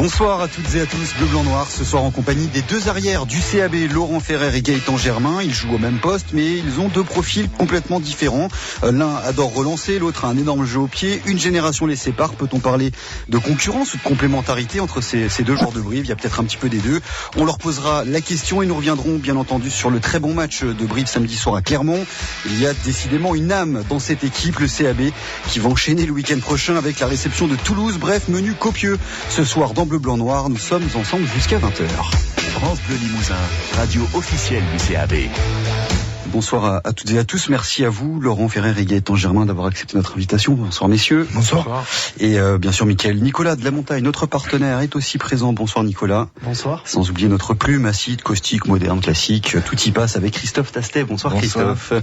Bonsoir à toutes et à tous, Bleu Blanc Noir, ce soir en compagnie des deux arrières du CAB, Laurent Ferrer et Gaëtan Germain. Ils jouent au même poste, mais ils ont deux profils complètement différents. L'un adore relancer, l'autre a un énorme jeu au pied. Une génération les sépare. Peut-on parler de concurrence ou de complémentarité entre ces deux joueurs de Brive? Il y a peut-être un petit peu des deux. On leur posera la question et nous reviendrons bien entendu sur le très bon match de Brive samedi soir à Clermont. Il y a décidément une âme dans cette équipe, le CAB, qui va enchaîner le week-end prochain avec la réception de Toulouse. Bref, menu copieux ce soir dans Bleu Blanc Noir. Nous sommes ensemble jusqu'à 20h. France Bleu Limousin, radio officielle du CAB. Bonsoir à toutes et à tous. Merci à vous, Laurent Ferrer et Gaëtan Germain, d'avoir accepté notre invitation. Bonsoir, messieurs. Bonsoir. Et bien sûr, Nicolas de la Montagne, notre partenaire, est aussi présent. Bonsoir, Nicolas. Bonsoir. Sans oublier notre plume, acide, caustique, moderne, classique. Tout y passe avec Christophe Tastet. Bonsoir, Christophe.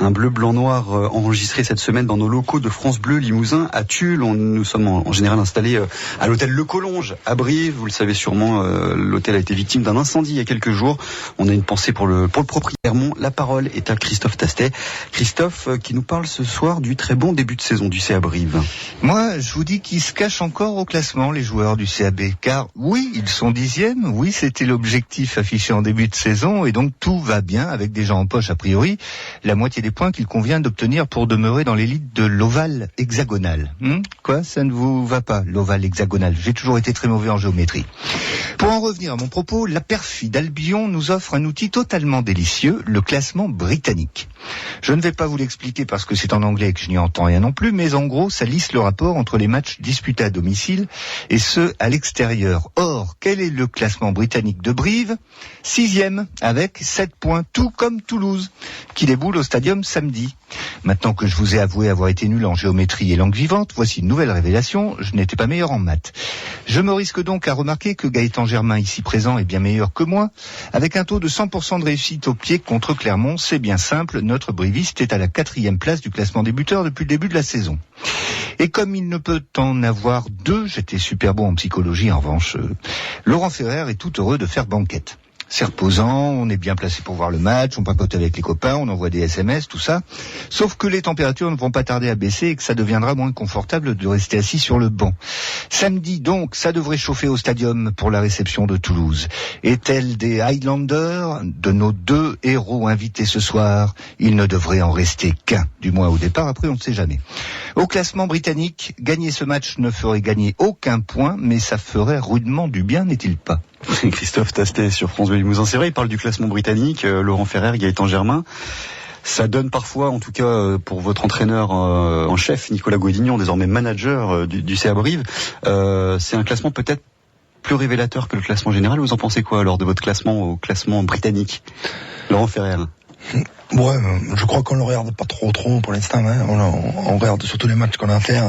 Un bleu, blanc, noir enregistré cette semaine dans nos locaux de France Bleu Limousin à Tulle. Nous sommes en général installés à l'hôtel Le Collonge à Brive. Vous le savez sûrement, l'hôtel a été victime d'un incendie il y a quelques jours. On a une pensée pour le propriétaire. La parole est à Christophe Tastet. Christophe qui nous parle ce soir du très bon début de saison du CA Brive. Moi, je vous dis qu'ils se cachent encore au classement, les joueurs du CAB. Car oui, ils sont 10e. Oui, c'était l'objectif affiché en début de saison. Et donc tout va bien avec déjà en poche, a priori, la moitié des points qu'il convient d'obtenir pour demeurer dans l'élite de l'ovale hexagonal. Quoi, ça ne vous va pas, l'ovale hexagonal? J'ai toujours été très mauvais en géométrie. Pour en revenir à mon propos, la perfide Albion nous offre un outil totalement délicieux, le classement britannique. Je ne vais pas vous l'expliquer parce que c'est en anglais et que je n'y entends rien non plus, mais en gros, ça lisse le rapport entre les matchs disputés à domicile et ceux à l'extérieur. Or, quel est le classement britannique de Brive? 6e, avec 7 points, tout comme Toulouse, qui déboule au stadium samedi. Maintenant que je vous ai avoué avoir été nul en géométrie et langue vivante, voici une nouvelle révélation, je n'étais pas meilleur en maths. Je me risque donc à remarquer que Gaëtan Germain, ici présent, est bien meilleur que moi, avec un taux de 100% de réussite au pied contre Clermont. C'est bien simple, notre briviste est à la 4e place du classement des buteurs depuis le début de la saison. Et comme il ne peut en avoir deux, j'étais super bon en psychologie en revanche, Laurent Ferrer est tout heureux de faire banquette. C'est reposant, on est bien placé pour voir le match, on papote avec les copains, on envoie des SMS, tout ça. Sauf que les températures ne vont pas tarder à baisser et que ça deviendra moins confortable de rester assis sur le banc. Samedi donc, ça devrait chauffer au stadium pour la réception de Toulouse. Et tel des Highlanders, de nos deux héros invités ce soir, il ne devrait en rester qu'un, du moins au départ, après on ne sait jamais. Au classement britannique, gagner ce match ne ferait gagner aucun point, mais ça ferait rudement du bien, n'est-il pas? Christophe Tastet sur France Bleu Limousin. C'est vrai, il parle du classement britannique, Laurent Ferrer, Gaëtan Germain. Ça donne parfois, en tout cas pour votre entraîneur en chef, Nicolas Gaudignon, désormais manager du CA Brive, c'est un classement peut-être plus révélateur que le classement général. Vous en pensez quoi alors de votre classement au classement britannique, Laurent Ferrer? Ouais, je crois qu'on le regarde pas trop pour l'instant. On regarde surtout les matchs qu'on a à faire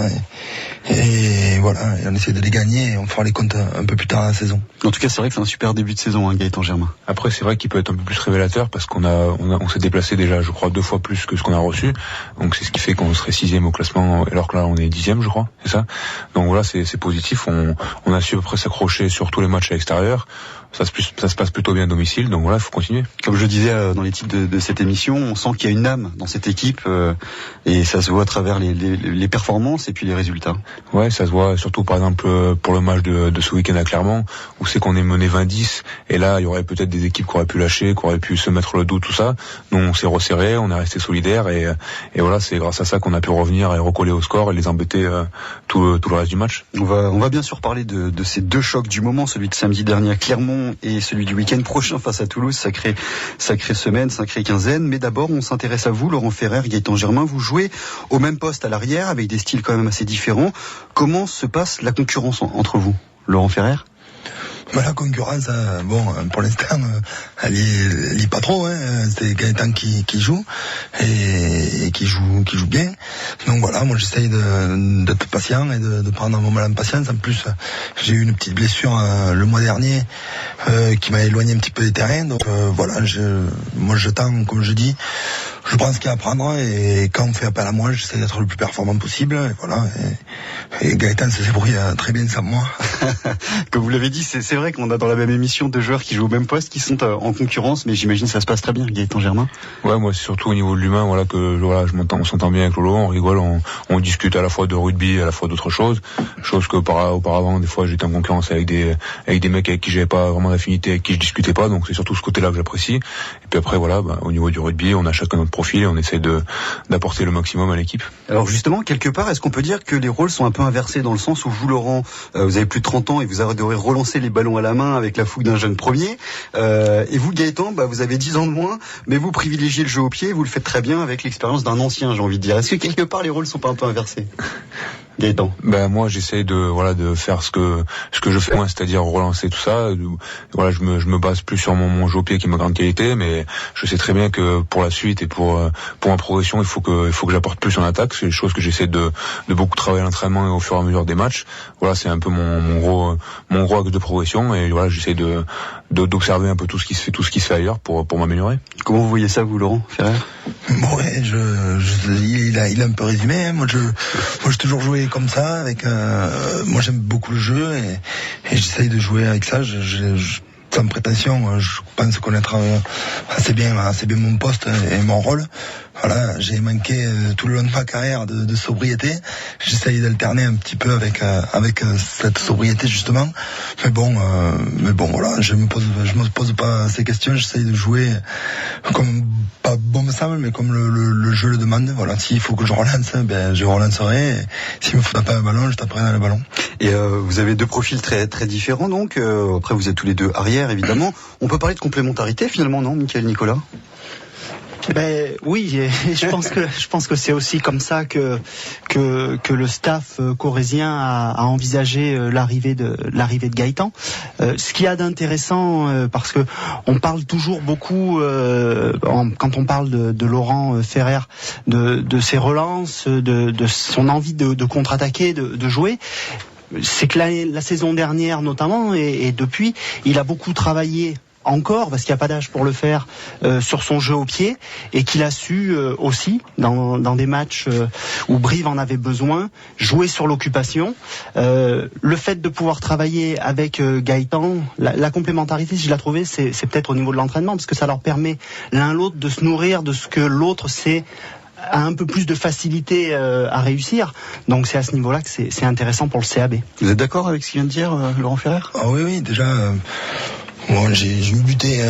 et voilà, et on essaie de les gagner et on fera les comptes un peu plus tard dans la saison. En tout cas, c'est vrai que c'est un super début de saison, Gaëtan Germain. Après, c'est vrai qu'il peut être un peu plus révélateur parce on s'est déplacé déjà, je crois, 2 fois plus que ce qu'on a reçu. Donc c'est ce qui fait qu'on serait 6e au classement, alors que là on est 10e, je crois, c'est ça. Donc voilà, c'est positif. On a su à peu près s'accrocher sur tous les matchs à l'extérieur. Ça se passe plutôt bien à domicile, donc voilà, il faut continuer. Comme je disais dans les titres de cette émission, on sent qu'il y a une âme dans cette équipe et ça se voit à travers les performances et puis les résultats. Ouais, ça se voit surtout par exemple pour le match de ce week-end à Clermont, où c'est qu'on est mené 20-10 et là il y aurait peut-être des équipes qui auraient pu lâcher, qui auraient pu se mettre le dos, tout ça. Nous on s'est resserré, on est resté solidaire et voilà, c'est grâce à ça qu'on a pu revenir et recoller au score et les embêter tout le reste du match. On va bien sûr parler de ces deux chocs du moment, celui de samedi dernier à Clermont et celui du week-end prochain face à Toulouse. Sacrée semaine, sacrée quinzaine. Mais d'abord, on s'intéresse à vous, Laurent Ferrer, Gaëtan Germain. Vous jouez au même poste à l'arrière avec des styles quand même assez différents. Comment se passe la concurrence entre vous, Laurent Ferrer? La concurrence, pour l'instant, elle est pas trop. C'est Gaëtan qui joue et qui joue bien. Donc voilà, moi j'essaye d'être patient et de prendre un moment en patience. En plus, j'ai eu une petite blessure le mois dernier qui m'a éloigné un petit peu des terrains. Donc voilà, moi j'attends, comme je dis, je prends ce qu'il y a à apprendre et quand on fait appel à moi, j'essaie d'être le plus performant possible. Et voilà. Et Gaëtan se débrouille très bien sans moi. Comme vous l'avez dit, c'est vrai qu'on a dans la même émission deux joueurs qui jouent au même poste, qui sont en concurrence, mais j'imagine que ça se passe très bien, Gaëtan Germain. Ouais, moi c'est surtout au niveau de l'humain, voilà que on s'entend bien avec Lolo, on rigole, on discute à la fois de rugby, à la fois d'autres choses que auparavant des fois j'étais en concurrence avec des mecs avec qui j'avais pas vraiment d'affinité, avec qui je discutais pas, donc c'est surtout ce côté-là que j'apprécie. Et puis après voilà, au niveau du rugby, on a chacun notre profil et on essaie d'apporter le maximum à l'équipe. Alors justement, quelque part, est-ce qu'on peut dire que les rôles sont un peu inversés dans le sens où vous, Laurent, vous avez plus de 30 ans et vous adorez relancer les ballons à la main avec la fougue d'un jeune premier, et vous, Gaëtan, vous avez 10 ans de moins, mais vous privilégiez le jeu au pied, vous le faites très bien avec l'expérience d'un ancien, j'ai envie de dire. Est-ce que quelque part les rôles sont pas un peu inversés, Gaëtan? Moi j'essaye de faire ce que je fais moi, c'est-à-dire relancer tout ça. Voilà, je me base plus sur mon jeu au pied qui est ma grande qualité, mais je sais très bien que pour la suite et pour ma progression, il faut que j'apporte plus en attaque. C'est des choses que j'essaie de beaucoup travailler à l'entraînement et au fur et à mesure des matchs. Voilà, c'est un peu mon gros axe de progression, et voilà, j'essaie d'observer un peu tout ce qui se fait ailleurs pour m'améliorer. Comment vous voyez ça, vous, Laurent Ferrer? Ouais, il a un peu résumé, hein. Moi j'ai toujours joué comme ça, avec moi j'aime beaucoup le jeu et j'essaye de jouer avec ça. Sans prétention, je pense connaître assez bien mon poste et mon rôle. Voilà, j'ai manqué tout le long de ma carrière de sobriété. J'essaye d'alterner un petit peu avec cette sobriété justement. Mais bon, voilà, je me pose pas ces questions. J'essaye de jouer comme pas bon me semble, mais comme le jeu le demande. Voilà, s'il faut que je relance, je relancerai. S'il me faut taper un ballon, je taperai dans le ballon. Et vous avez deux profils très très différents, donc après vous êtes tous les deux arrière évidemment. On peut parler de complémentarité finalement, non, Michael Nicolas? Oui, et je pense que c'est aussi comme ça que le staff corrézien a envisagé l'arrivée de Gaëtan. Ce qu'il y a d'intéressant, parce que on parle toujours beaucoup quand on parle de Laurent Ferrer, de ses relances, de son envie de contre-attaquer, de jouer. C'est que la saison dernière notamment et depuis, il a beaucoup travaillé encore, parce qu'il n'y a pas d'âge pour le faire, sur son jeu au pied, et qu'il a su aussi, dans des matchs où Brive en avait besoin, jouer sur l'occupation. Le fait de pouvoir travailler avec Gaëtan, la complémentarité, si je la trouvais, c'est peut-être au niveau de l'entraînement, parce que ça leur permet l'un l'autre de se nourrir de ce que l'autre sait, a un peu plus de facilité à réussir. Donc c'est à ce niveau-là que c'est intéressant pour le CAB. Vous êtes d'accord avec ce qu'il vient de dire, Laurent Ferrer? Ah oui, déjà... Bon, j'ai buté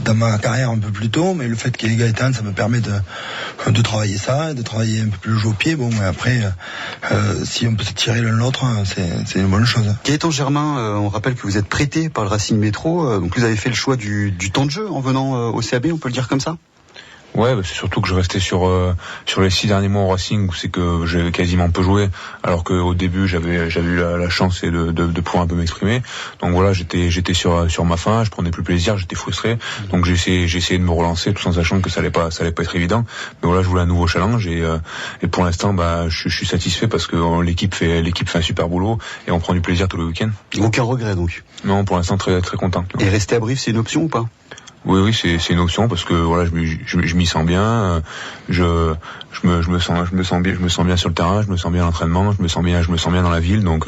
dans ma carrière un peu plus tôt, mais le fait qu'il y ait Gaëtan, ça me permet de travailler ça, de travailler un peu plus le jeu au pied. Bon, mais après, si on peut se tirer l'un l'autre, c'est une bonne chose. Gaëtan Germain, on rappelle que vous êtes prêté par le Racing Métro, donc vous avez fait le choix du temps de jeu en venant au CAB, on peut le dire comme ça? Ouais, c'est surtout que je restais sur les 6 derniers mois au Racing, où c'est que j'ai quasiment peu joué, alors qu'au début j'avais eu la chance de pouvoir un peu m'exprimer. Donc voilà, j'étais sur ma fin, je prenais plus plaisir, j'étais frustré. Donc j'ai essayé de me relancer, tout en sachant que ça allait pas être évident. Mais voilà, je voulais un nouveau challenge et pour l'instant je suis satisfait parce que l'équipe fait un super boulot et on prend du plaisir tout le week-end. Aucun regret donc? Non, pour l'instant très très content. Et rester à Brive, c'est une option ou pas? Oui, c'est une option parce que voilà, je m'y sens bien, je me sens bien sur le terrain, je me sens bien à l'entraînement, je me sens bien dans la ville, donc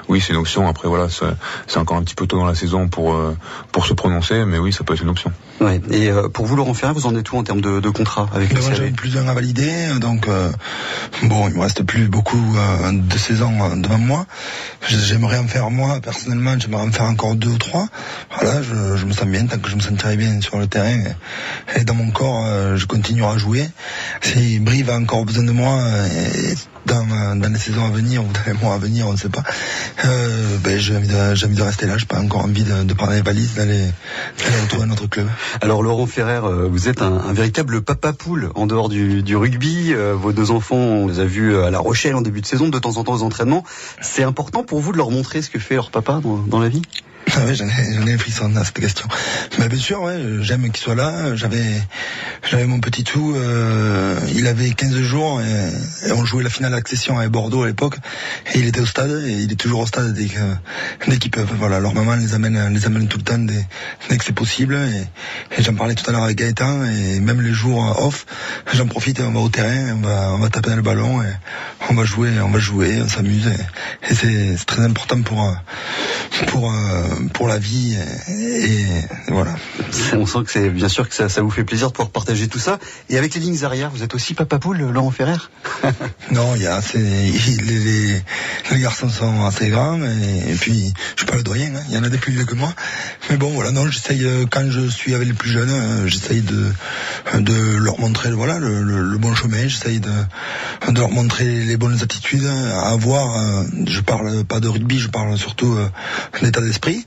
oui, c'est une option. Après voilà, c'est encore un petit peu tôt dans la saison pour se prononcer, mais oui, ça peut être une option. Ouais. Et pour vous, Laurent Ferrer, vous en êtes où en termes de contrat avec le CAB? J'ai plus d'un à valider, donc bon, il me reste plus beaucoup de saisons devant moi. J'aimerais en faire, moi personnellement, j'aimerais en faire encore 2 ou 3. Voilà, je me sens bien, tant que je me sentirai bien sur le terrain et dans mon corps, je continuerai à jouer. Si Brive a encore besoin de moi dans les saisons à venir ou dans les mois à venir, on ne sait pas, j'ai envie de rester là. J'ai pas encore envie de prendre les valises, d'aller retrouver notre club. Alors Laurent Ferrer, vous êtes un véritable papa poule en dehors du rugby. Vos 2 enfants, on les a vus à La Rochelle en début de saison, de temps en temps aux entraînements. C'est important pour vous de leur montrer ce que fait leur papa dans la vie? Ouais, j'en ai un frisson à cette question. Mais bien sûr, ouais, j'aime qu'il soit là. J'avais mon petit tout, il avait 15 jours et on jouait la finale Accession avec Bordeaux à l'époque. Et il était au stade et il est toujours au stade dès qu'ils peuvent. Voilà, leur maman les amène tout le temps dès que c'est possible. Et j'en parlais tout à l'heure avec Gaëtan et même les jours off, j'en profite et on va au terrain, on va taper dans le ballon et on va jouer, on s'amuse et c'est très important pour la vie et voilà. On sent que c'est bien sûr que ça vous fait plaisir de pouvoir partager tout ça. Et avec les lignes arrière, vous êtes aussi papa poule, Laurent Ferrer? Non, les garçons sont assez grands et puis je suis pas le doyen, hein, il y en a des plus vieux que moi. Mais bon voilà, non, j'essaye quand je suis avec les plus jeunes, j'essaye de leur montrer voilà le bon chemin, j'essaye de leur montrer les bonnes attitudes à avoir. Je parle pas de rugby, je parle surtout d'état d'esprit.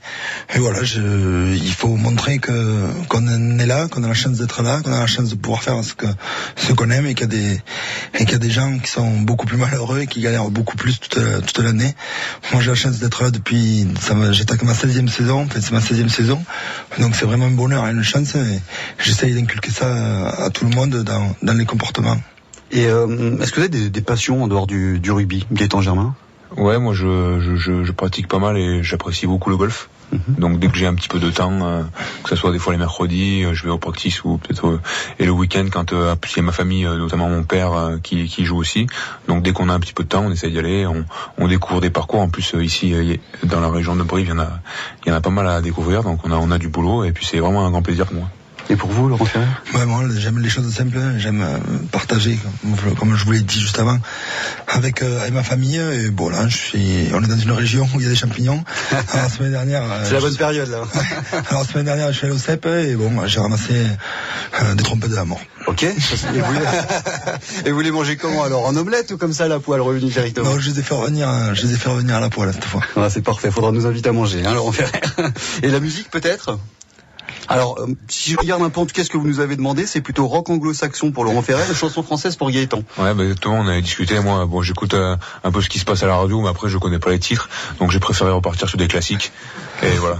Et voilà, il faut montrer qu'on est là, qu'on a la chance d'être là, qu'on a la chance de pouvoir faire ce qu'on aime et qu'il y a des gens qui sont beaucoup plus malheureux et qui galèrent beaucoup plus toute l'année. Moi, j'ai la chance d'être là depuis, j'étais à ma 16e saison, c'est ma 16e saison. Donc c'est vraiment un bonheur et une chance et j'essaye d'inculquer ça à tout le monde dans les comportements. Et est-ce que vous avez des passions en dehors du rugby, Gaëtan Germain? Ouais, moi je pratique pas mal et j'apprécie beaucoup le golf. Donc dès que j'ai un petit peu de temps, que ce soit des fois les mercredis, je vais au practice ou peut-être et le week-end quand il y a ma famille, notamment mon père qui joue aussi. Donc dès qu'on a un petit peu de temps, on essaie d'y aller, on découvre des parcours. En plus ici dans la région de Brive, il y en a pas mal à découvrir. Donc on a du boulot et puis c'est vraiment un grand plaisir pour moi. Et pour vous, Laurent Ferrer? Ouais, moi, j'aime les choses simples, j'aime partager, comme je vous l'ai dit juste avant, avec ma famille. Et bon, là, on est dans une région où il y a des champignons. Alors, la semaine dernière, c'est la bonne période, là. Alors, la semaine dernière, je suis allé au CEP et bon, j'ai ramassé des trompettes de la mort. Ok. Et vous les mangez comment alors? En omelette ou comme ça à la poêle revenu directement? Non, je les ai fait revenir à la poêle cette fois. Ah, c'est parfait. Faudra nous inviter à manger, hein, Laurent Ferrer. Et la musique peut-être? Alors, si je regarde un peu en tout cas ce que vous nous avez demandé, c'est plutôt rock anglo-saxon pour Laurent Ferrer et chanson française pour Gaëtan. Ouais, bah exactement, on avait discuté, moi, bon, j'écoute un peu ce qui se passe à la radio, mais après je connais pas les titres, donc j'ai préféré repartir sur des classiques, et voilà.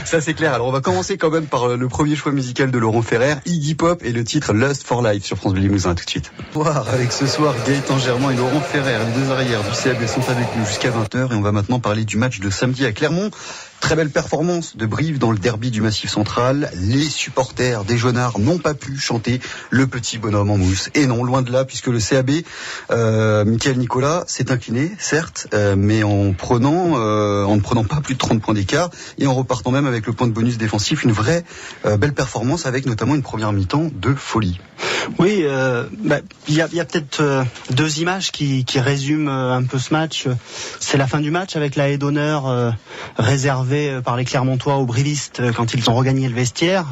Ça c'est clair, alors on va commencer quand même par le premier choix musical de Laurent Ferrer, Iggy Pop et le titre Lust for Life sur France Bleu Limousin, tout de suite. Voir avec ce soir Gaëtan Germain et Laurent Ferrer, les deux arrières du CAB sont avec nous jusqu'à 20h et on va maintenant parler du match de samedi à Clermont. Très belle performance de Brive dans le derby du Massif Central. Les supporters des Jaunards n'ont pas pu chanter le petit bonhomme en mousse. Et non, loin de là, puisque le CAB, Mickaël Nicolas, s'est incliné, certes, mais en ne prenant pas plus de 30 points d'écart et en repartant même avec le point de bonus défensif. Une vraie belle performance avec notamment une première mi-temps de folie. Oui, il y a peut-être deux images qui résument un peu ce match. C'est la fin du match avec la haie d'honneur réservée par les Clermontois aux Brivistes quand ils ont regagné le vestiaire.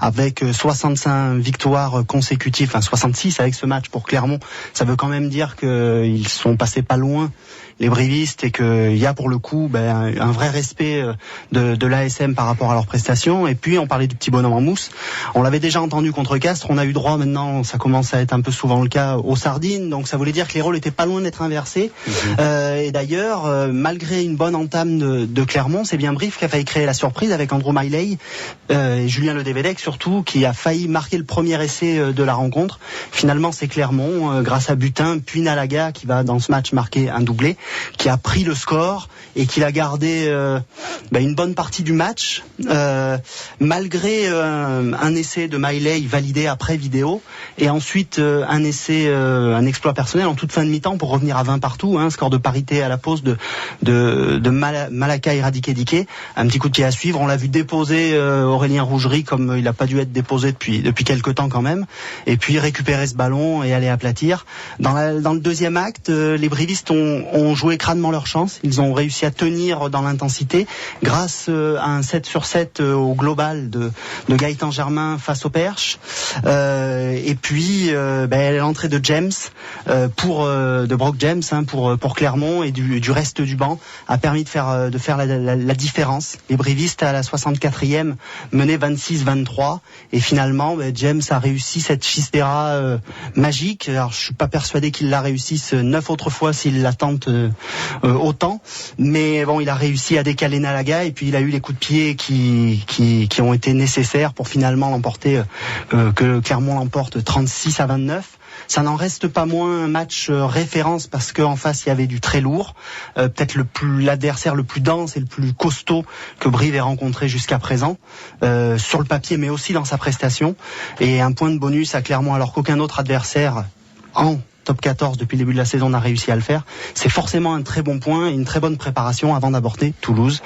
Avec 65 victoires consécutives, enfin 66 avec ce match pour Clermont, ça veut quand même dire qu'ils sont passés pas loin, les Brivistes, et qu'il y a pour le coup un vrai respect de l'ASM par rapport à leurs prestations. Et puis on parlait du petit bonhomme en mousse, on l'avait déjà entendu contre Castres, on a eu droit maintenant, ça commence à être un peu souvent le cas, aux sardines, donc ça voulait dire que les rôles étaient pas loin d'être inversés. Et d'ailleurs, malgré une bonne entame de Clermont, c'est bien Brive qui a failli créer la surprise avec Andrew Miley et Julien Ledevedec surtout, qui a failli marquer le premier essai de la rencontre. Finalement, c'est Clermont, grâce à Butin, puis Nalaga, qui va dans ce match marquer un doublé, qui a pris le score et qui a gardé une bonne partie du match, malgré un essai de Miley validé après vidéo, et ensuite un essai, un exploit personnel en toute fin de mi-temps pour revenir à 20 partout, score de parité à la pause de Malaka Eradike-Dike. Un petit coup de pied à suivre, on l'a vu déposer Aurélien Rougerie comme il n'a pas dû être déposé depuis quelques temps quand même, et puis récupérer ce ballon et aller aplatir. Dans le deuxième acte, les Brivistes ont joué crânement leur chance, ils ont réussi à tenir dans l'intensité grâce à un 7/7 au global de Gaëtan Germain face au Perche, et puis l'entrée de James de Brock James pour Clermont et du reste du banc a permis de faire la différence. Les Brivistes à la 64e menaient 26-22 23. Et finalement, James a réussi cette chistera magique. Alors, je suis pas persuadé qu'il la réussisse 9 autres fois s'il la tente autant. Mais bon, il a réussi à décaler Nalaga et puis il a eu les coups de pied qui ont été nécessaires pour finalement l'emporter, que Clermont l'emporte 36-29. Ça n'en reste pas moins un match référence parce qu'en face il y avait du très lourd, peut-être l'adversaire le plus dense et le plus costaud que Brive ait rencontré jusqu'à présent, sur le papier mais aussi dans sa prestation, et un point de bonus à Clermont alors qu'aucun autre adversaire en top 14 depuis le début de la saison n'a réussi à le faire. C'est forcément un très bon point et une très bonne préparation avant d'aborder Toulouse,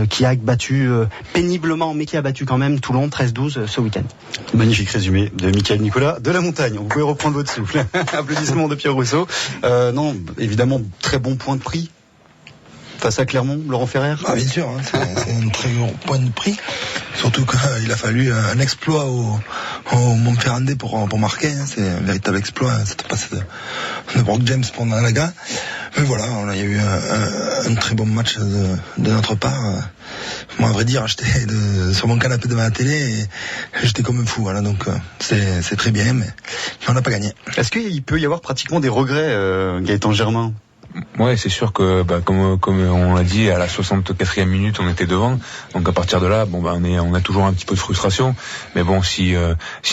qui a battu péniblement, mais qui a battu quand même Toulon 13-12 ce week-end. Magnifique résumé de Michael Nicolas de la Montagne. Vous pouvez reprendre votre souffle. Applaudissements de Pierre Rousseau. Non, évidemment, très bon point de prix face à Clermont, Laurent Ferrer. Ah, bien sûr, c'est un très bon point de prix. Surtout qu'il a fallu un exploit au Montferrandais pour marquer. C'est un véritable exploit, cette passe de Brock James pour Nalaga. Mais voilà, il y a eu un très bon match de notre part. Moi, à vrai dire, j'étais sur mon canapé devant la télé et j'étais comme un fou. Voilà, donc c'est très bien, mais on n'a pas gagné. Est-ce qu'il peut y avoir pratiquement des regrets, Gaëtan Germain? Ouais, c'est sûr que comme on l'a dit, à la 64e minute on était devant, donc à partir de là on a toujours un petit peu de frustration, mais bon, si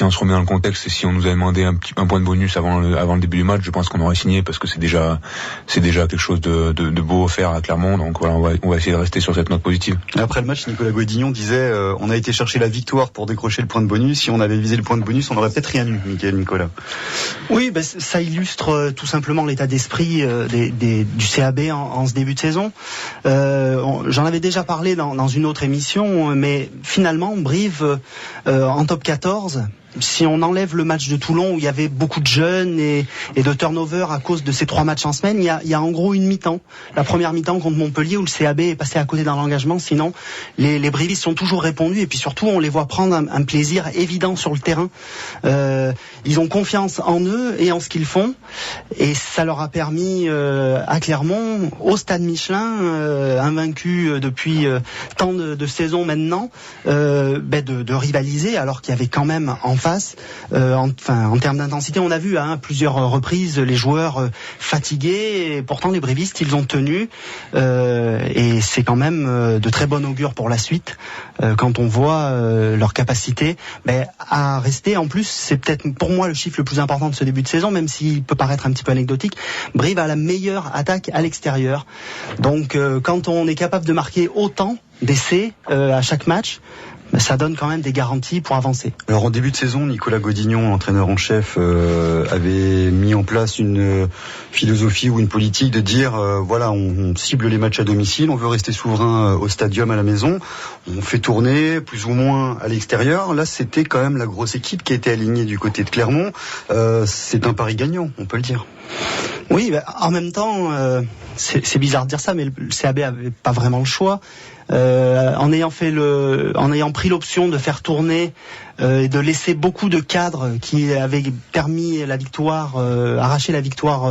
on se remet dans le contexte et si on nous avait demandé un point de bonus avant le début du match, je pense qu'on aurait signé parce que c'est déjà quelque chose de beau à faire à Clermont, donc voilà, on va essayer de rester sur cette note positive. Après le match, Nicolas Godinnon disait on a été chercher la victoire pour décrocher le point de bonus, si on avait visé le point de bonus on n'aurait peut-être rien eu. Nicolas. Oui, ça illustre tout simplement l'état d'esprit du CAB en ce début de saison. J'en avais déjà parlé dans une autre émission, mais finalement Brive en top 14, si on enlève le match de Toulon où il y avait beaucoup de jeunes et de turnover à cause de ces 3 matchs en semaine, il y a en gros une mi-temps. La première mi-temps contre Montpellier où le CAB est passé à côté dans l'engagement. Sinon, les Brivistes sont toujours répondus et puis surtout on les voit prendre un plaisir évident sur le terrain. Ils ont confiance en eux et en ce qu'ils font, et ça leur a permis à Clermont, au Stade Michelin, invaincu depuis tant de saisons maintenant, de rivaliser alors qu'il y avait quand même en face, en termes d'intensité, on a vu à plusieurs reprises les joueurs fatigués, et pourtant les Brivistes ils ont tenu, et c'est quand même de très bon augure pour la suite quand on voit leur capacité à rester. En plus, c'est peut-être pour moi le chiffre le plus important de ce début de saison, même s'il peut paraître un petit peu anecdotique. Brive a la meilleure attaque à l'extérieur, donc quand on est capable de marquer autant d'essais à chaque match, ça donne quand même des garanties pour avancer. Alors en début de saison, Nicolas Godinnon, entraîneur en chef, avait mis en place une philosophie ou une politique de dire voilà, on cible les matchs à domicile, on veut rester souverain au stadium, à la maison, on fait tourner plus ou moins à l'extérieur. Là, c'était quand même la grosse équipe qui était alignée du côté de Clermont. C'est un pari gagnant, on peut le dire. Oui, en même temps, c'est bizarre de dire ça, mais le CAB avait pas vraiment le choix. En ayant pris l'option de faire tourner et de laisser beaucoup de cadres qui avaient permis la victoire, arracher la victoire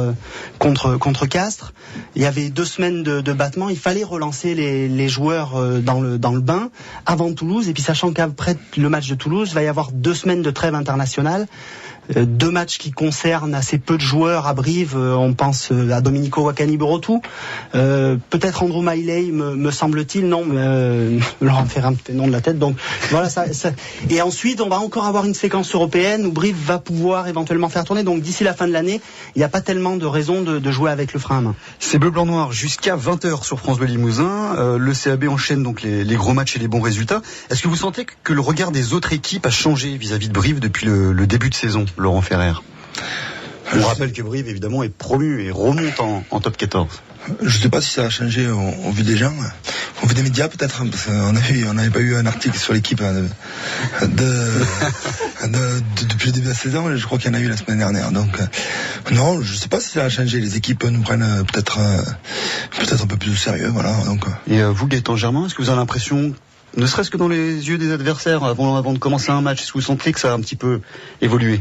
contre Castres. Il y avait 2 semaines de battement. Il fallait relancer les joueurs dans le bain avant Toulouse. Et puis sachant qu'après le match de Toulouse, il va y avoir 2 semaines de trêve internationale. 2 matchs qui concernent assez peu de joueurs à Brive. On pense à Domenico Wakani-Borotou, peut-être Andrew Miley, me semble-t-il. Non, Laurent Ferrer un petit nom de la tête. Donc voilà, ça. Et ensuite, on va encore avoir une séquence européenne où Brive va pouvoir éventuellement faire tourner. Donc d'ici la fin de l'année, il n'y a pas tellement de raisons de jouer avec le frein à main. C'est bleu, blanc, noir jusqu'à 20h sur France Bleu Limousin. Le CAB enchaîne donc les gros matchs et les bons résultats. Est-ce que vous sentez que le regard des autres équipes a changé vis-à-vis de Brive depuis le début de saison, Laurent Ferrer? On rappelle que Brive, évidemment, est promu et remonte en top 14. Je ne sais pas si ça a changé au vu des gens, au vu des médias peut-être, parce qu'on n'avait pas eu un article sur l'équipe depuis le début de la saison. Je crois qu'il y en a eu la semaine dernière. Donc non, je ne sais pas si ça a changé. Les équipes nous prennent peut-être un peu plus au sérieux, voilà. Donc. Et vous, Gaëtan Germain, est-ce que vous avez l'impression, ne serait-ce que dans les yeux des adversaires, avant de commencer un match, est-ce que vous sentez que ça a un petit peu évolué?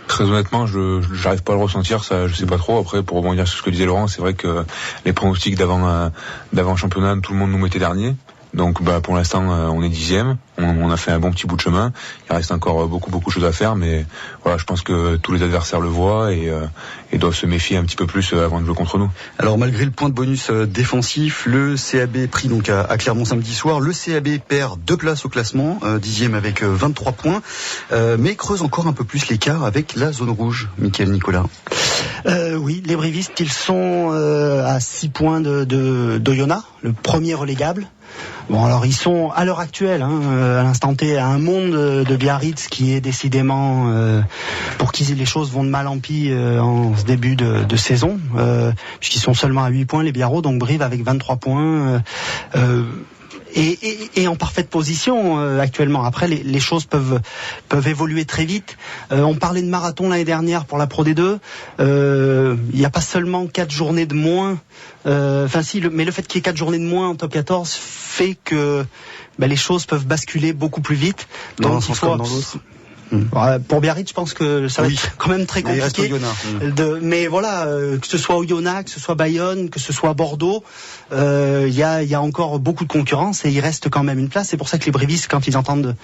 Très honnêtement, je j'arrive pas à le ressentir, ça, je sais pas trop. Après, pour rebondir sur ce que disait Laurent, c'est vrai que les pronostics d'avant championnat, tout le monde nous mettait dernier. Donc pour l'instant on est 10e, on a fait un bon petit bout de chemin. Il reste encore beaucoup de choses à faire, mais voilà, je pense que tous les adversaires le voient et doivent se méfier un petit peu plus avant de jouer contre nous. Alors malgré le point de bonus défensif, le CAB pris donc à Clermont samedi soir, le CAB perd 2 places au classement, 10e avec 23 points, mais creuse encore un peu plus l'écart avec la zone rouge. Mickaël Nicolas. Oui, les brivistes, ils sont à 6 points d'Oyonnax, le premier relégable. Bon, alors ils sont à l'heure actuelle, à l'instant T, à un monde de Biarritz qui est décidément pour qui les choses vont de mal en pis en ce début de saison, puisqu'ils sont seulement à 8 points les Biarros, donc Brive avec 23 points. Et en parfaite position actuellement. Après, les choses peuvent évoluer très vite. On parlait de marathon l'année dernière pour la Pro D2. Il n'y a pas seulement 4 journées de moins. Mais le fait qu'il y ait 4 journées de moins en top 14 fait que les choses peuvent basculer beaucoup plus vite. Donc il faut... Pour Biarritz, je pense que ça va être quand même très compliqué. Mais voilà, que ce soit Oyonnax, que ce soit Bayonne, que ce soit Bordeaux, il y a encore beaucoup de concurrence et il reste quand même une place. C'est pour ça que les brivistes, quand ils entendent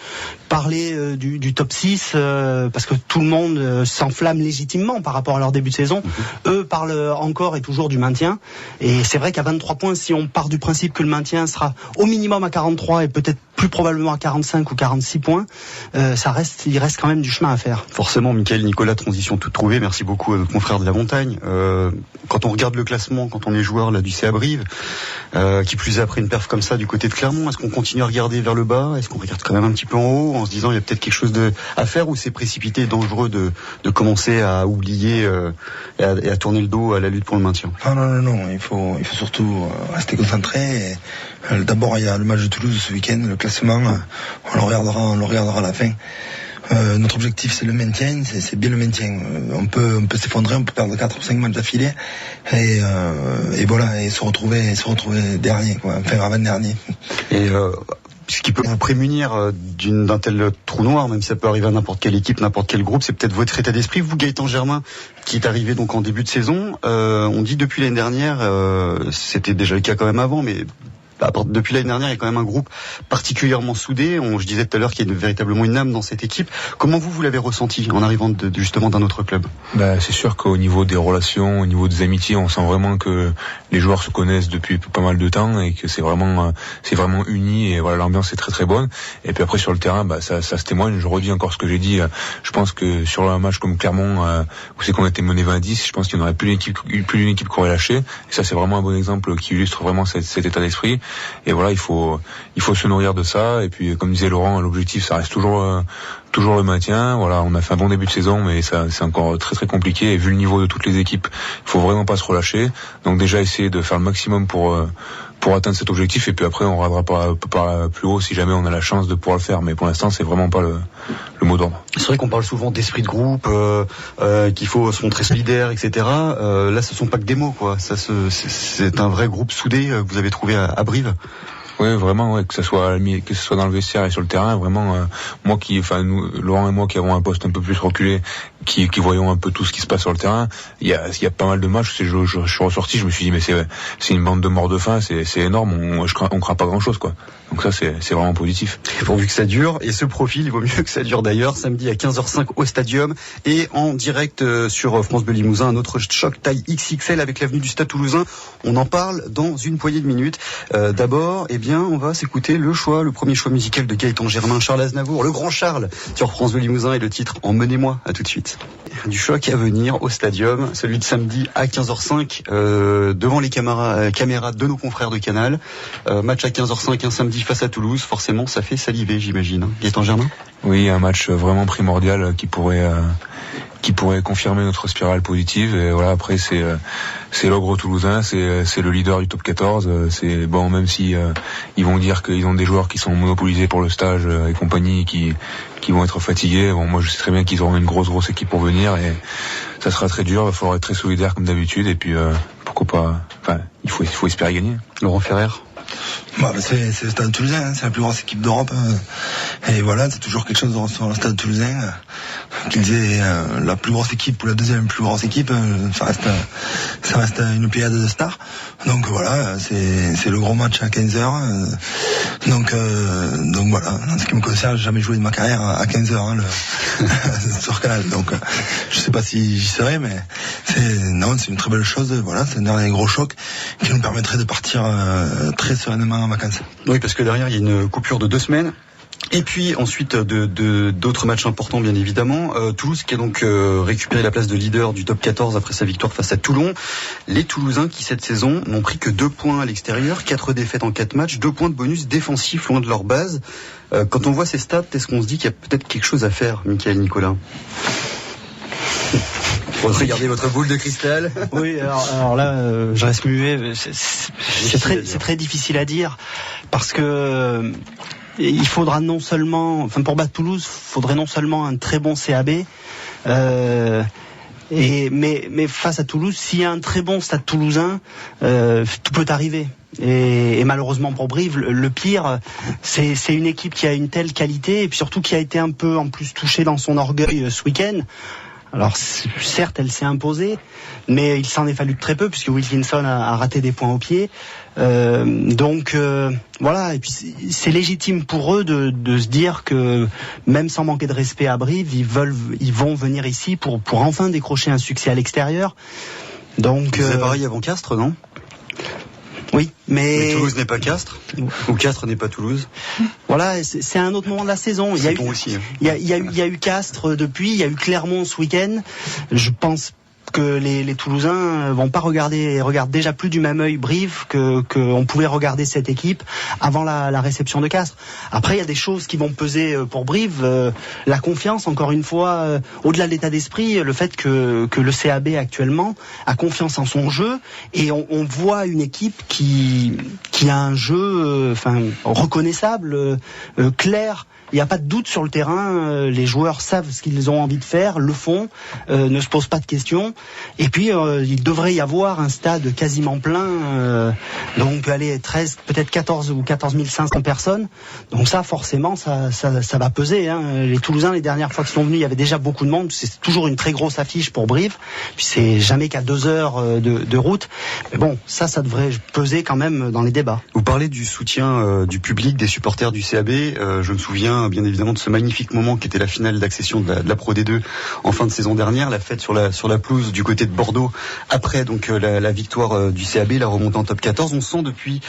parler du top 6, parce que tout le monde s'enflamme légitimement par rapport à leur début de saison, eux parlent encore et toujours du maintien. Et c'est vrai qu'à 23 points, si on part du principe que le maintien sera au minimum à 43 et peut-être plus probablement à 45 ou 46 points, il reste quand même du chemin à faire. Forcément, Mickaël Nicolas, transition toute trouvée. Merci beaucoup à notre confrère de la montagne. Quand on regarde le classement, quand on est joueur là du CA Brive, qui plus est après une perf comme ça du côté de Clermont, est-ce qu'on continue à regarder vers le bas? Est-ce qu'on regarde quand même un petit peu en haut en se disant il y a peut-être quelque chose à faire, ou c'est précipité et dangereux de commencer à oublier et à tourner le dos à la lutte pour le maintien? Non, il faut surtout rester concentré. D'abord, il y a le match de Toulouse ce week-end, le classement, on le regardera à la fin. Notre objectif c'est le maintien, c'est bien le maintien. On peut s'effondrer, on peut perdre 4 ou 5 matchs d'affilée et voilà, et se retrouver dernier, enfin avant-dernier. Et ce qui peut vous prémunir d'un tel trou noir, même si ça peut arriver à n'importe quelle équipe, n'importe quel groupe, c'est peut-être votre état d'esprit. Vous, Gaëtan Germain, qui est arrivé donc en début de saison, on dit depuis l'année dernière, c'était déjà le cas quand même avant, mais depuis l'année dernière, il y a quand même un groupe particulièrement soudé. Je disais tout à l'heure qu'il y a véritablement une âme dans cette équipe. Comment vous l'avez ressenti en arrivant justement d'un autre club? C'est sûr qu'au niveau des relations, au niveau des amitiés, on sent vraiment que les joueurs se connaissent depuis pas mal de temps et que c'est vraiment uni, et voilà, l'ambiance est très très bonne. Et puis après sur le terrain, ça se témoigne. Je redis encore ce que j'ai dit. Je pense que sur un match comme Clermont, où c'est qu'on était mené 20-10, je pense qu'il n'y aurait plus d'une équipe qui aurait lâché. Et ça, c'est vraiment un bon exemple qui illustre vraiment cet état d'esprit. Et voilà, il faut se nourrir de ça. Et puis, comme disait Laurent, l'objectif, ça reste toujours le maintien. Voilà, on a fait un bon début de saison, mais ça, c'est encore très très compliqué. Et vu le niveau de toutes les équipes, il faut vraiment pas se relâcher. Donc déjà, essayer de faire le maximum pour atteindre cet objectif. Et puis après, on regardera pas plus haut si jamais on a la chance de pouvoir le faire. Mais pour l'instant, c'est vraiment pas le mot d'ordre. C'est vrai qu'on parle souvent d'esprit de groupe, qu'il faut se montrer solidaire, etc. Là, ce sont pas que des mots, quoi. C'est un vrai groupe soudé que vous avez trouvé à Brive. Oui, vraiment, ouais, que ce soit dans le vestiaire et sur le terrain, vraiment, Laurent et moi qui avons un poste un peu plus reculé, qui voyons un peu tout ce qui se passe sur le terrain, il y a pas mal de matchs. Je suis ressorti, je me suis dit mais c'est une bande de morts de faim, c'est énorme, on craint pas grand chose, quoi. Donc ça c'est vraiment positif. Et pourvu que ça dure, et ce profil, il vaut mieux que ça dure d'ailleurs, samedi à 15h05 au Stadium et en direct sur France Bleu Limousin, un autre choc taille XXL avec l'avenue du Stade Toulousain. On en parle dans une poignée de minutes. D'abord, on va s'écouter le premier choix musical de Gaëtan Germain, Charles Aznavour, le grand Charles, sur France Bleu Limousin, et le titre Emmenez-moi. À tout de suite. Du choc à venir au Stadium, celui de samedi à 15h05, devant les caméras de nos confrères de Canal. Match à 15h05 un samedi face à Toulouse, forcément ça fait saliver, j'imagine. Gaëtan Germain? Oui, un match vraiment primordial qui pourrait confirmer notre spirale positive. Et voilà, après c'est l'ogre toulousain, c'est le leader du top 14. C'est bon, même si ils vont dire qu'ils ont des joueurs qui sont monopolisés pour le stage et compagnie, qui vont être fatigués. Bon, moi je sais très bien qu'ils auront une grosse équipe pour venir, et ça sera très dur. Il va falloir être très solidaire comme d'habitude, et puis pourquoi pas. Enfin, il faut espérer gagner. Laurent Ferrer. C'est le Stade Toulousain, c'est la plus grosse équipe d'Europe. Et voilà, c'est toujours quelque chose de recevoir le Stade Toulousain. Qu'ils aient la plus grosse équipe ou la deuxième plus grosse équipe, ça reste une pléiade de stars. Donc voilà, c'est le gros match à 15h. Donc voilà, en ce qui me concerne, j'ai jamais joué de ma carrière à 15h sur Canal. Donc je sais pas si j'y serai, mais c'est une très belle chose. Voilà, c'est un dernier gros choc qui nous permettrait de partir très sereinement en vacances. Oui, parce que derrière il y a une coupure de 2 semaines. Et puis ensuite d'autres matchs importants bien évidemment. Toulouse qui a donc récupéré la place de leader du top 14 après sa victoire face à Toulon. Les Toulousains qui cette saison n'ont pris que 2 points à l'extérieur, 4 défaites en 4 matchs, 2 points de bonus défensif loin de leur base. Quand on voit ces stats, est-ce qu'on se dit qu'il y a peut-être quelque chose à faire, Mickaël Nicolas? Regardez votre boule de cristal. Oui, alors là, je reste muet. C'est très difficile à dire parce que il faudra non seulement, pour battre Toulouse, faudrait non seulement un très bon CAB, mais face à Toulouse, s'il y a un très bon Stade Toulousain, tout peut arriver. Et malheureusement pour Brive, le pire, c'est une équipe qui a une telle qualité et puis surtout qui a été un peu en plus touchée dans son orgueil ce week-end. Alors certes, elle s'est imposée, mais il s'en est fallu très peu puisque Wilkinson a raté des points au pied. Voilà, et puis c'est légitime pour eux de se dire que même sans manquer de respect à Brive, ils vont venir ici pour enfin décrocher un succès à l'extérieur. Donc c'est pareil avant Castres, non? Oui, mais Toulouse n'est pas Castres, ou Castres n'est pas Toulouse. Voilà, c'est un autre moment de la saison. Il y a eu Castres depuis, il y a eu Clermont ce week-end. Je pense que les Toulousains vont pas regardent déjà plus du même œil Brive que on pouvait regarder cette équipe avant la réception de Castres. Après, il y a des choses qui vont peser pour Brive, la confiance, encore une fois, au-delà de l'état d'esprit, le fait que le CAB actuellement a confiance en son jeu et on voit une équipe qui a un jeu reconnaissable, clair. Il n'y a pas de doute sur le terrain, les joueurs savent ce qu'ils ont envie de faire, le font, ne se posent pas de questions. Et puis, il devrait y avoir un stade quasiment plein, donc aller 13, peut-être 14 ou 14 500 personnes. Donc ça, forcément, ça va peser. Les Toulousains, les dernières fois qu'ils sont venus, il y avait déjà beaucoup de monde. C'est toujours une très grosse affiche pour Brive. Puis c'est jamais qu'à 2 heures de route. Mais bon, ça devrait peser quand même dans les débats. Vous parlez du soutien du public, des supporters du CAB. Je me souviens bien évidemment de ce magnifique moment qui était la finale d'accession de la Pro D2 en fin de saison dernière, la fête sur la pelouse du côté de Bordeaux après donc la victoire du CAB, la remontée en top 14. On sent depuis,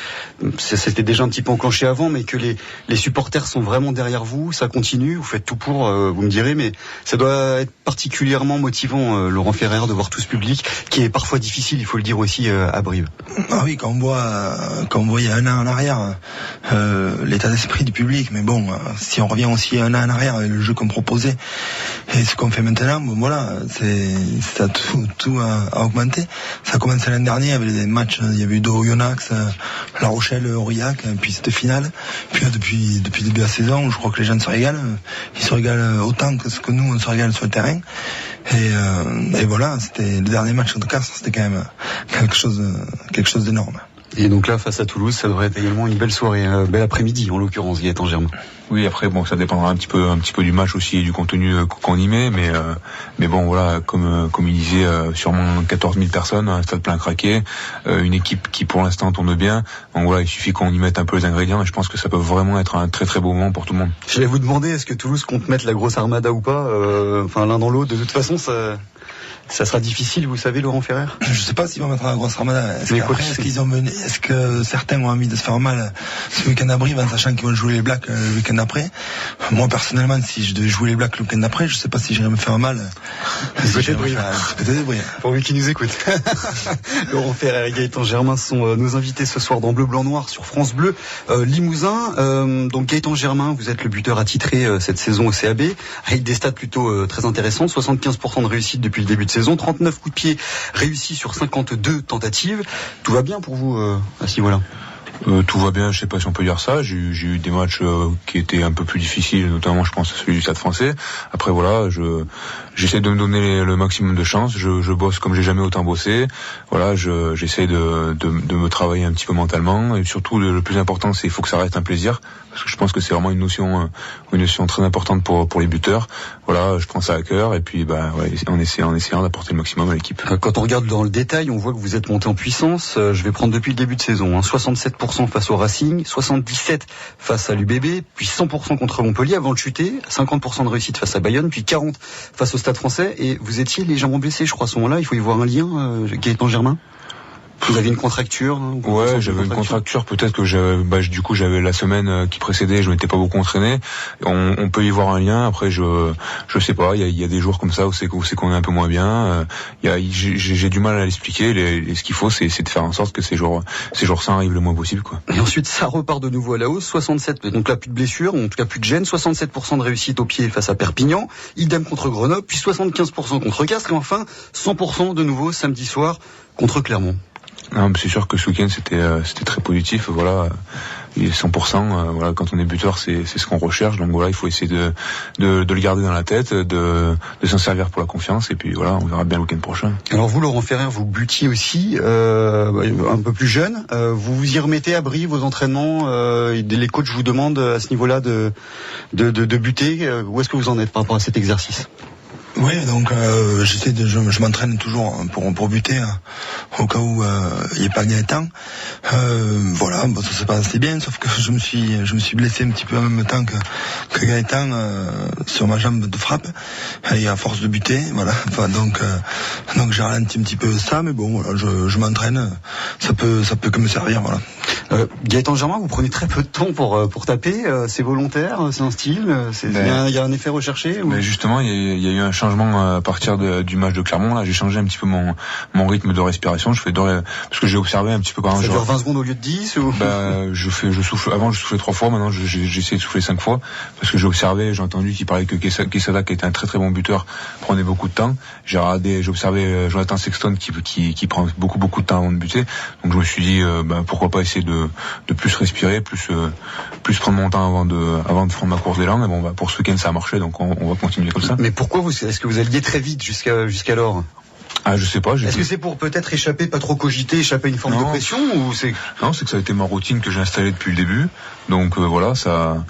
c'était déjà un petit peu enclenché avant, mais que les supporters sont vraiment derrière vous, ça continue, vous faites tout pour, vous me direz, mais ça doit être particulièrement motivant, Laurent Ferrer, de voir tout ce public qui est parfois difficile, il faut le dire aussi, à Brive. Ah oui, quand on voit il y a un an en arrière l'état d'esprit du public, mais bon, si on revient aussi un an en arrière avec le jeu qu'on proposait et ce qu'on fait maintenant, bon, voilà, ça tout a augmenté. Ça a commencé l'année dernière avec des matchs, il y avait eu Oyonnax, La Rochelle, Aurillac, puis cette finale. Puis depuis le début de la saison, je crois que les gens se régalent. Ils se régalent autant que ce que nous on se régale sur le terrain. Et voilà, c'était le dernier match de Castres, c'était quand même quelque chose d'énorme. Et donc là, face à Toulouse, ça devrait être également une belle soirée, un bel après-midi, en l'occurrence, Gaëtan Germain. Oui, après, bon, ça dépendra un petit peu du match aussi et du contenu qu'on y met, mais bon, voilà, comme il disait, sûrement 14 000 personnes, un stade plein craqué, une équipe qui pour l'instant tourne bien. Donc voilà, il suffit qu'on y mette un peu les ingrédients et je pense que ça peut vraiment être un très très beau moment pour tout le monde. Je vais vous demander, est-ce que Toulouse compte mettre la grosse armada ou pas, l'un dans l'autre, de toute façon, ça sera difficile, vous savez, Laurent Ferrer. Je sais pas s'ils vont mettre la grosse armada. Est-ce que certains ont envie de se faire mal ce week-end à Brive en sachant qu'ils vont jouer les Blacks le week-end après? Moi, personnellement, si je devais jouer les Blacks le week-end après, je sais pas si j'irais me faire mal. Pour lui qui nous écoute. Laurent Ferrer et Gaëtan Germain sont nos invités ce soir dans Bleu, Blanc, Noir sur France Bleu Limousin. Donc Gaëtan Germain, vous êtes le buteur attitré cette saison au CAB, avec des stats plutôt très intéressantes, 75% de réussite depuis le début de saison, 39 coups de pied réussis sur 52 tentatives. Tout va bien pour vous à ce niveau-là? Tout va bien, je sais pas si on peut dire ça. J'ai eu des matchs qui étaient un peu plus difficiles, notamment je pense à celui du Stade Français. Après voilà, j'essaie de me donner le maximum de chance. Je bosse comme j'ai jamais autant bossé. Voilà, j'essaie de me travailler un petit peu mentalement. Et surtout le plus important, c'est il faut que ça reste un plaisir. Parce que je pense que c'est vraiment une notion très importante pour les buteurs. Voilà, je prends ça à cœur et puis en essayant d'apporter le maximum à l'équipe. Quand on regarde dans le détail, on voit que vous êtes monté en puissance. Je vais prendre depuis le début de saison, 67% face au Racing, 77% face à l'UBB, puis 100% contre Montpellier avant de chuter, 50% de réussite face à Bayonne, puis 40% face au Stade Français. Et vous étiez légèrement blessé, je crois, à ce moment-là. Il faut y voir un lien, Gaëtan Germain. Vous avez une contracture? Ouais, j'avais une contracture. Peut-être que j'avais la semaine qui précédait, je m'étais pas beaucoup entraîné. On peut y voir un lien. Après, je sais pas. Il y a des jours comme ça où c'est qu'on est un peu moins bien. J'ai du mal à l'expliquer. Ce qu'il faut, c'est de faire en sorte que ces jours-là arrivent le moins possible, quoi. Et ensuite, ça repart de nouveau à la hausse. 67. Donc là, plus de blessures, en tout cas plus de gêne. 67% de réussite au pied face à Perpignan. Idem contre Grenoble. Puis 75% contre Castres. Et enfin, 100% de nouveau samedi soir contre Clermont. Non, mais c'est sûr que ce week-end c'était très positif. Voilà, 100%. Voilà, quand on est buteur, c'est ce qu'on recherche. Donc voilà, il faut essayer de le garder dans la tête, de s'en servir pour la confiance. Et puis voilà, on verra bien le week-end prochain. Alors vous, Laurent Ferrer, vous butiez aussi un peu plus jeune. Vous vous y remettez à Brie vos entraînements. Les coachs vous demandent à ce niveau-là de buter. Où est-ce que vous en êtes par rapport à cet exercice? Oui, donc je m'entraîne toujours pour buter au cas où il n'y ait pas Gaëtan. Voilà, bon, ça se passe assez bien, sauf que je me suis blessé un petit peu en même temps que Gaëtan sur ma jambe de frappe, et à force de buter, voilà. Enfin, donc j'ai ralenti un petit peu ça, mais bon, voilà, je m'entraîne, ça peut que me servir, voilà. Gaëtan Germain, vous prenez très peu de temps pour taper. C'est volontaire, c'est un style. Il y a un effet recherché. Ou... Mais justement, il y a eu un changement à partir du match de Clermont. Là, j'ai changé un petit peu mon rythme de respiration. Parce que j'ai observé un petit peu par exemple. Ça dure 20 secondes au lieu de 10 ou... je souffle. Avant, je soufflais 3 fois. Maintenant, j'essaie de souffler 5 fois parce que j'ai observé. J'ai entendu qu'il parlait que Quesada, qui était un très très bon buteur, prenait beaucoup de temps. J'ai observé Jonathan Sexton qui prend beaucoup de temps avant de buter. Donc je me suis dit pourquoi pas essayer de plus respirer, plus prendre mon temps avant de prendre ma course d'élan. Et bon, pour ce week-end ça a marché, donc on va continuer comme ça. Mais pourquoi est-ce que vous alliez très vite jusqu'alors? Ah, je sais pas. Est-ce que c'est pour peut-être échapper, pas trop cogiter, échapper à une forme de pression, ou c'est... Non, c'est que ça a été ma routine que j'ai installée depuis le début. Donc voilà, ça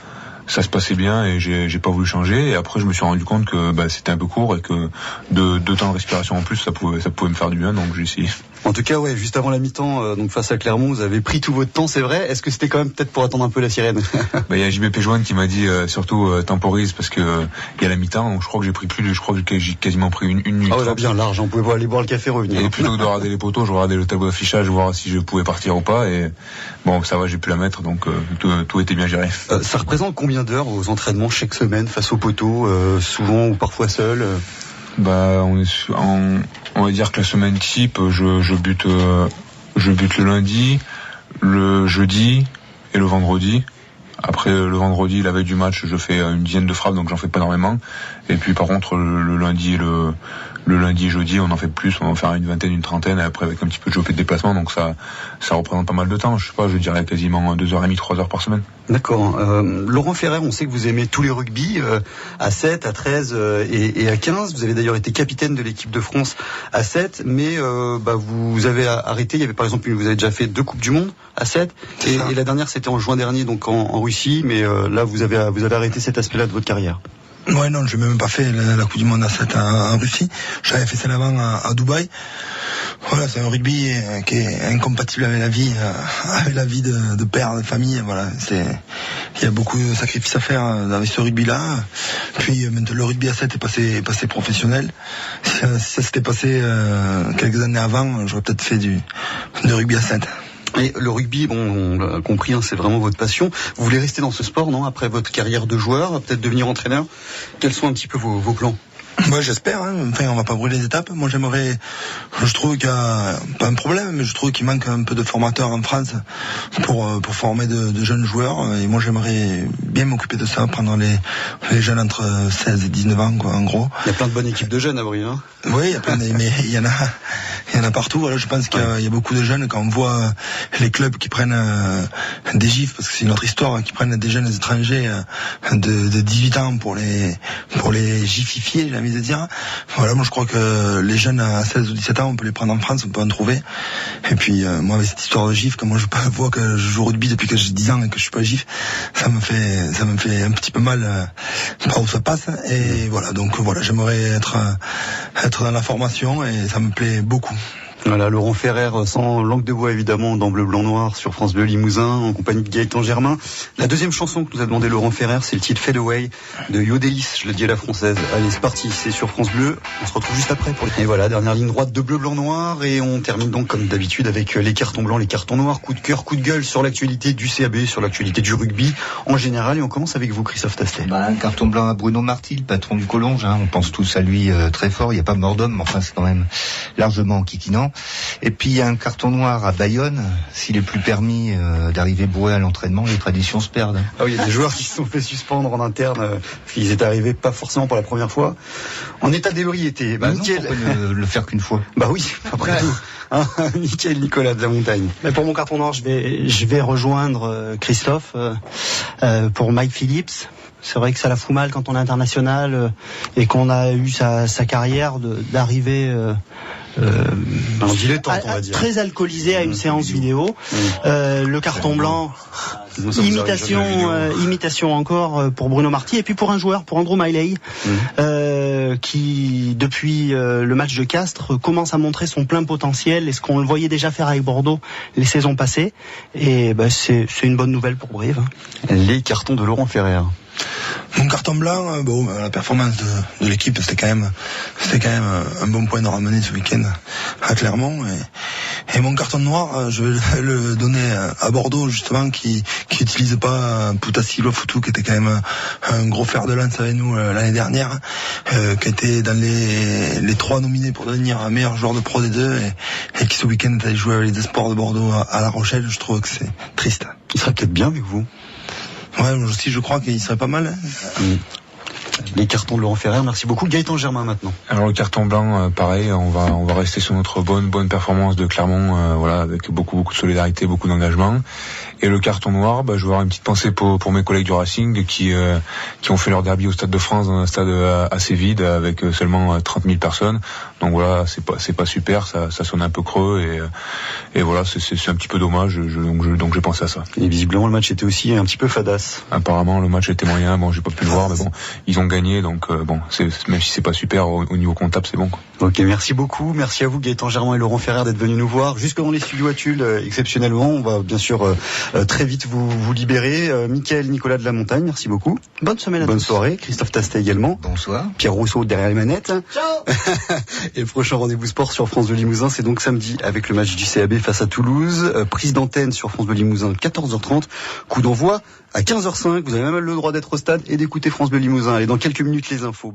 se passait bien et j'ai pas voulu changer. Et après, je me suis rendu compte que c'était un peu court et que deux temps de respiration en plus, ça pouvait me faire du bien. Donc j'ai essayé. En tout cas, ouais, juste avant la mi-temps, donc face à Clermont, vous avez pris tout votre temps, c'est vrai. Est-ce que c'était quand même peut-être pour attendre un peu la sirène? Il y a JB Péjoine qui m'a dit surtout temporise parce que il y a la mi-temps. Donc je crois que j'ai quasiment pris une minute. Ah ouais, bien large. On pouvait aller boire le café, revenir. Et plutôt que de regarder les poteaux, je regardais le tableau d'affichage, voir si je pouvais partir ou pas. Et bon, ça va, j'ai pu la mettre, donc tout était bien géré. Ça représente combien d'heures aux entraînements chaque semaine face aux poteaux, souvent ou parfois seul? On va dire que la semaine type, je bute le lundi, le jeudi et le vendredi. Après le vendredi, la veille du match, je fais une dizaine de frappes, donc j'en fais pas énormément. Et puis par contre le lundi et jeudi, on en fait plus, on va en faire une vingtaine, une trentaine, et après avec un petit peu de jeu de déplacement, donc ça représente pas mal de temps. Je sais pas, je dirais quasiment 2h30, 3h par semaine. D'accord. Laurent Ferrer, on sait que vous aimez tous les rugby, à 7, à 13 et à 15. Vous avez d'ailleurs été capitaine de l'équipe de France à 7, mais vous avez arrêté. Il y avait par exemple, vous avez déjà fait 2 Coupes du Monde à 7, et la dernière c'était en juin dernier, donc en Russie, mais là vous avez arrêté cet aspect-là de votre carrière. Ouais, non, j'ai même pas fait la Coupe du Monde à 7 en Russie. J'avais fait ça avant à Dubaï. Voilà, c'est un rugby qui est incompatible avec la vie de père, de famille. Voilà, il y a beaucoup de sacrifices à faire avec ce rugby-là. Puis maintenant, le rugby à 7 est passé professionnel. Si ça s'était passé quelques années avant, j'aurais peut-être fait du rugby à 7. Et le rugby, on l'a compris, c'est vraiment votre passion. Vous voulez rester dans ce sport, non? Après votre carrière de joueur, peut-être devenir entraîneur. Quels sont un petit peu vos plans? Moi j'espère, hein. Enfin on va pas brûler les étapes. Moi je trouve qu'il y a pas un problème, mais je trouve qu'il manque un peu de formateurs en France pour former de jeunes joueurs. Et moi j'aimerais bien m'occuper de ça, prendre les jeunes entre 16 et 19 ans, quoi, en gros. Il y a plein de bonnes équipes de jeunes à Brie, hein. Oui, il y a plein mais il y en a partout. Voilà, je pense qu'il y a beaucoup de jeunes, quand on voit les clubs qui prennent des gifs, parce que c'est une autre histoire, qui prennent des jeunes étrangers de 18 ans pour les gififier, j'ai envie de dire. Voilà, moi je crois que les jeunes à 16 ou 17 ans, on peut les prendre en France, on peut en trouver. Et puis moi avec cette histoire de gif, comme moi je vois que je joue au rugby depuis que j'ai 10 ans et que je suis pas gif, ça me fait un petit peu mal par où ça passe. Et voilà, donc voilà, j'aimerais être dans la formation et ça me plaît beaucoup. Voilà, Laurent Ferrer, sans langue de bois évidemment, dans Bleu, Blanc, Noir, sur France Bleu Limousin, en compagnie de Gaëtan Germain. La deuxième chanson que nous a demandé Laurent Ferrer, c'est le titre Fade Away de Yodelis, je le dis à la française. Allez, c'est parti, c'est sur France Bleu. On se retrouve juste après. Et voilà, dernière ligne droite de Bleu, Blanc, Noir. Et on termine donc comme d'habitude avec les cartons blancs, les cartons noirs. Coup de cœur, coup de gueule sur l'actualité du CAB, sur l'actualité du rugby en général. Et on commence avec vous, Christophe Tastet. Un carton blanc à Bruno Marty, le patron du Collonges. On pense tous à lui très fort. Il n'y a pas mort d'homme, mais enfin c'est quand même largement enquiquinant. Et puis il y a un carton noir à Bayonne. S'il est plus permis d'arriver bourré à l'entraînement, les traditions se perdent. Ah oui, il y a des joueurs qui se sont fait suspendre en interne parce qu'ils étaient arrivés pas forcément pour la première fois en état d'ébriété. Nickel. Non, ne le faire qu'une fois. Bah oui, après tout. Hein, nickel, Nicolas de la Montagne. Mais pour mon carton noir, je vais rejoindre Christophe pour Mike Phillips. C'est vrai que ça la fout mal quand on est international et qu'on a eu sa carrière d'arriver en dilettante, on va dire. Très alcoolisé à une séance vidéo. Le carton blanc, imitation encore pour Bruno Marty, et puis pour un joueur, pour Andrew Miley, qui depuis le match de Castres commence à montrer son plein potentiel, et ce qu'on le voyait déjà faire avec Bordeaux les saisons passées. Et c'est une bonne nouvelle pour Brive. Les cartons de Laurent Ferrer. Mon carton blanc, la performance de l'équipe, c'était quand même un bon point de ramener ce week-end à Clermont. Et mon carton noir, je vais le donner à Bordeaux, justement, qui utilise pas Poutassi Lofutu, qui était quand même un gros fer de lance avec nous l'année dernière, qui était dans les 3 nominés pour devenir meilleur joueur de Pro D2, et qui ce week-end est allé jouer avec les Espoirs de Bordeaux à La Rochelle. Je trouve que c'est triste. Il serait peut-être bien avec vous. Ouais, moi aussi je crois qu'il serait pas mal. Les cartons de Laurent Ferrer, merci beaucoup. Gaëtan Germain maintenant. Alors le carton blanc, pareil, on va rester sur notre bonne performance de Clermont, voilà, avec beaucoup de solidarité, beaucoup d'engagement. Et le carton noir, je vais avoir une petite pensée pour mes collègues du Racing qui ont fait leur derby au Stade de France, dans un stade assez vide avec seulement 30 000 personnes. Donc voilà, c'est pas super, ça sonne un peu creux et voilà, c'est un petit peu dommage. Donc j'ai pensé à ça. Et visiblement le match était aussi un petit peu fadasse. Apparemment le match était moyen. Bon, j'ai pas pu le voir, mais bon, ils ont gagné, donc même si c'est pas super au niveau comptable, c'est bon, quoi. Ok, merci beaucoup, merci à vous Gaëtan Germain et Laurent Ferrer d'être venus nous voir jusque dans les studios à Tulle, exceptionnellement. On va bien sûr très vite vous libérer. Mickaël, Nicolas de la Montagne, merci beaucoup. Bonne semaine à tous. Bonne soirée. Christophe Tastet également. Bonsoir. Pierre Rousseau derrière les manettes. Ciao. Et le prochain rendez-vous sport sur France Bleu Limousin, c'est donc samedi avec le match du CAB face à Toulouse. Prise d'antenne sur France Bleu Limousin, 14h30. Coup d'envoi à 15h05. Vous avez même le droit d'être au stade et d'écouter France Bleu Limousin. Allez, dans quelques minutes, les infos.